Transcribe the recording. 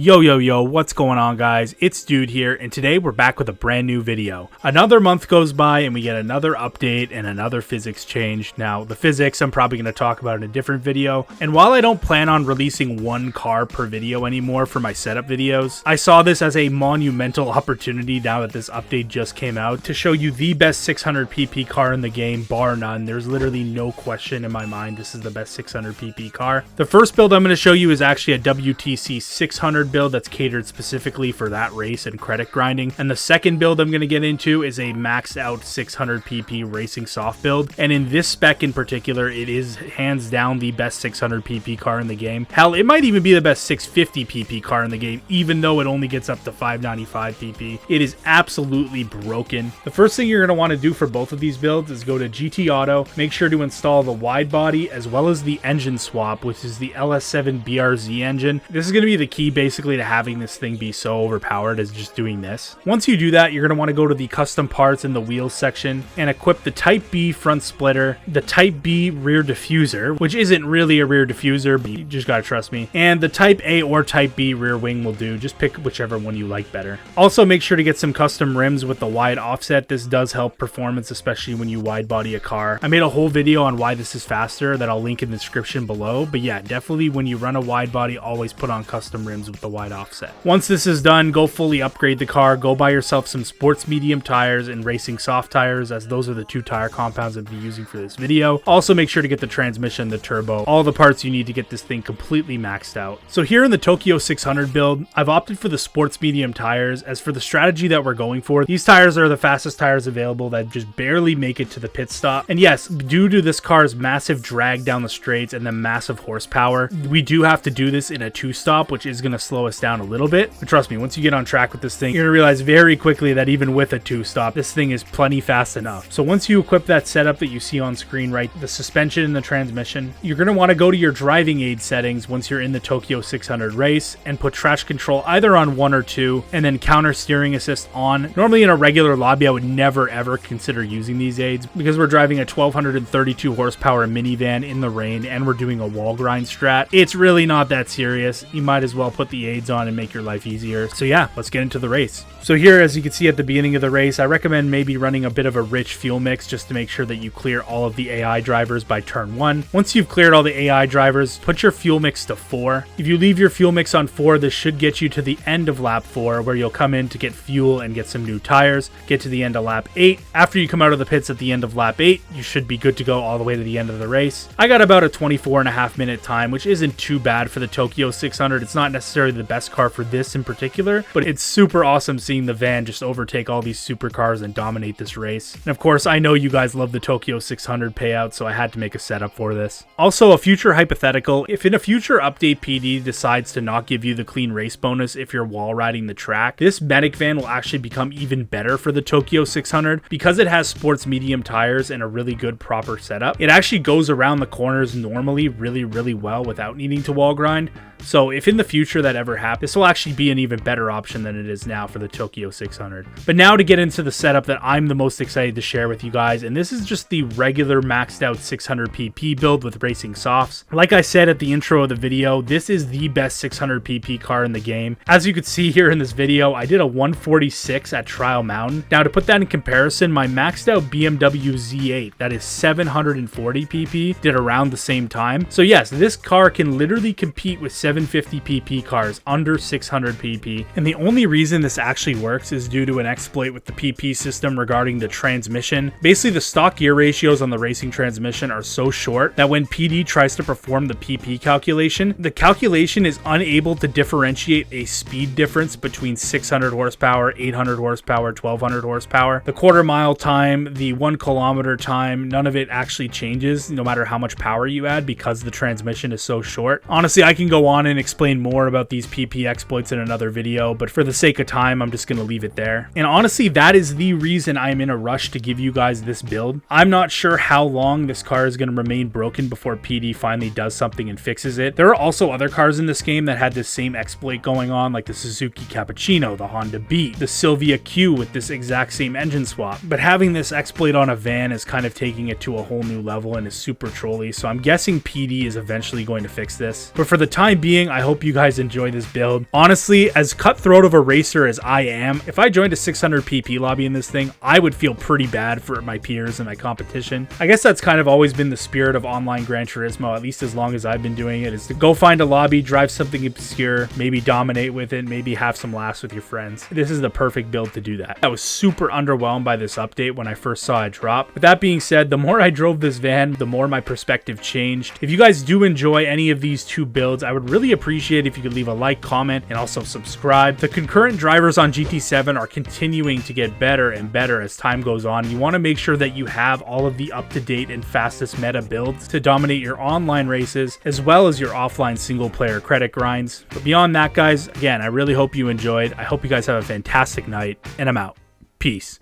Yo, what's going on, guys? It's Dude here, and today we're back with a brand new video. Another month goes by and we get another update and another physics change. Now, the physics I'm probably going to talk about in a different video, and while I don't plan on releasing one car per video anymore for my setup videos, I saw this as a monumental opportunity now that this update just came out to show you the best 600 pp car in the game, bar none. There's literally no question in my mind this is the best 600 pp car. The first build I'm going to show you is actually a WTC 600 build that's catered specifically for that race and credit grinding, and the second build I'm going to get into is a maxed out 600 pp racing soft build, and in this spec in particular it is hands down the best 600 pp car in the game. Hell, it might even be the best 650 pp car in the game, even though it only gets up to 595 pp. It is absolutely broken. The first thing you're going to want to do for both of these builds is go to GT Auto, make sure to install the wide body as well as the engine swap, which is the LS7 BRZ engine. This is going to be the key basically to having this thing be so overpowered as just doing this. Once you do that, you're going to want to go to the custom parts in the wheels section and equip the Type B front splitter, the Type B rear diffuser, which isn't really a rear diffuser, but you just gotta trust me, and the Type A or Type B rear wing will do. Just pick whichever one you like better. Also, make sure to get some custom rims with the wide offset. This does help performance, especially when you wide body a car. I made a whole video on why this is faster that I'll link in the description below, but yeah, definitely when you run a wide body, always put on custom rims with the wide offset. Once this is done, go fully upgrade the car. Go buy yourself some sports medium tires and racing soft tires, as those are the two tire compounds I'll be using for this video. Also, make sure to get the transmission, the turbo, all the parts you need to get this thing completely maxed out. So here in the Tokyo 600 build, I've opted for the sports medium tires. As for the strategy that we're going for, these tires are the fastest tires available that just barely make it to the pit stop. And yes, due to this car's massive drag down the straights and the massive horsepower, we do have to do this in a two-stop, which is going to slow us down a little bit. But trust me, once you get on track with this thing, you're going to realize very quickly that even with a two-stop, this thing is plenty fast enough. So once you equip that setup that you see on screen, right, the suspension and the transmission, you're going to want to go to your driving aid settings once you're in the Tokyo 600 race and put traction control either on 1 or 2 and then counter steering assist on. Normally in a regular lobby, I would never ever consider using these aids because we're driving a 1232 horsepower minivan in the rain and we're doing a wall grind strat. It's really not that serious. You might as well put the aids on and make your life easier. So yeah, let's get into the race. So here, as you can see at the beginning of the race, I recommend maybe running a bit of a rich fuel mix just to make sure that you clear all of the AI drivers by turn 1. Once you've cleared all the AI drivers, put your fuel mix to 4. If you leave your fuel mix on 4, this should get you to the end of lap 4, where you'll come in to get fuel and get some new tires, get to the end of lap 8. After you come out of the pits at the end of lap 8, you should be good to go all the way to the end of the race. I got about a 24.5 minute time, which isn't too bad for the Tokyo 600. It's not necessarily the best car for this in particular, but it's super awesome seeing the van just overtake all these supercars and dominate this race. And of course, I know you guys love the Tokyo 600 payout, so I had to make a setup for this. Also, a future hypothetical: if in a future update PD decides to not give you the clean race bonus if you're wall riding the track, this medic van will actually become even better for the Tokyo 600 because it has sports medium tires and a really good proper setup. It actually goes around the corners normally really well without needing to wall grind. So if in the future that ever happens, this will actually be an even better option than it is now for the Tokyo 600. But now to get into the setup that I'm the most excited to share with you guys, and this is just the regular maxed out 600 pp build with racing softs. Like I said at the intro of the video, this is the best 600 pp car in the game. As you can see here in this video, I did a 146 at Trial Mountain. Now to put that in comparison, my maxed out BMW Z8, that is 740 pp, did around the same time. So yes, this car can literally compete with 750 pp cars under 600 pp, and the only reason this actually works is due to an exploit with the pp system regarding the transmission. Basically, the stock gear ratios on the racing transmission are so short that when PD tries to perform the pp calculation, the calculation is unable to differentiate a speed difference between 600 horsepower, 800 horsepower, 1200 horsepower. The quarter mile time, the 1 kilometer time, none of it actually changes no matter how much power you add because the transmission is so short. Honestly, I can go on and explain more about these PP exploits in another video, but for the sake of time, I'm just going to leave it there. And honestly, that is the reason I'm in a rush to give you guys this build. I'm not sure how long this car is going to remain broken before PD finally does something and fixes it. There are also other cars in this game that had this same exploit going on, like the Suzuki Cappuccino, the Honda Beat, the Silvia Q with this exact same engine swap. But having this exploit on a van is kind of taking it to a whole new level and is super trolly, so I'm guessing PD is eventually going to fix this. But for the time being, I hope you guys enjoy this build. Honestly, as cutthroat of a racer as I am, if I joined a 600 PP lobby in this thing, I would feel pretty bad for my peers and my competition. I guess that's kind of always been the spirit of online Gran Turismo, at least as long as I've been doing it, is to go find a lobby, drive something obscure, maybe dominate with it, maybe have some laughs with your friends. This is the perfect build to do that. I was super underwhelmed by this update when I first saw it drop. With that being said, the more I drove this van, the more my perspective changed. If you guys do enjoy any of these two builds, I would really appreciate if you could leave a like, comment, and also subscribe. The concurrent drivers on GT7 are continuing to get better and better as time goes on. You want to make sure that you have all of the up-to-date and fastest meta builds to dominate your online races, as well as your offline single-player credit grinds. But beyond that, guys, again, I really hope you enjoyed. I hope you guys have a fantastic night, and I'm out. Peace.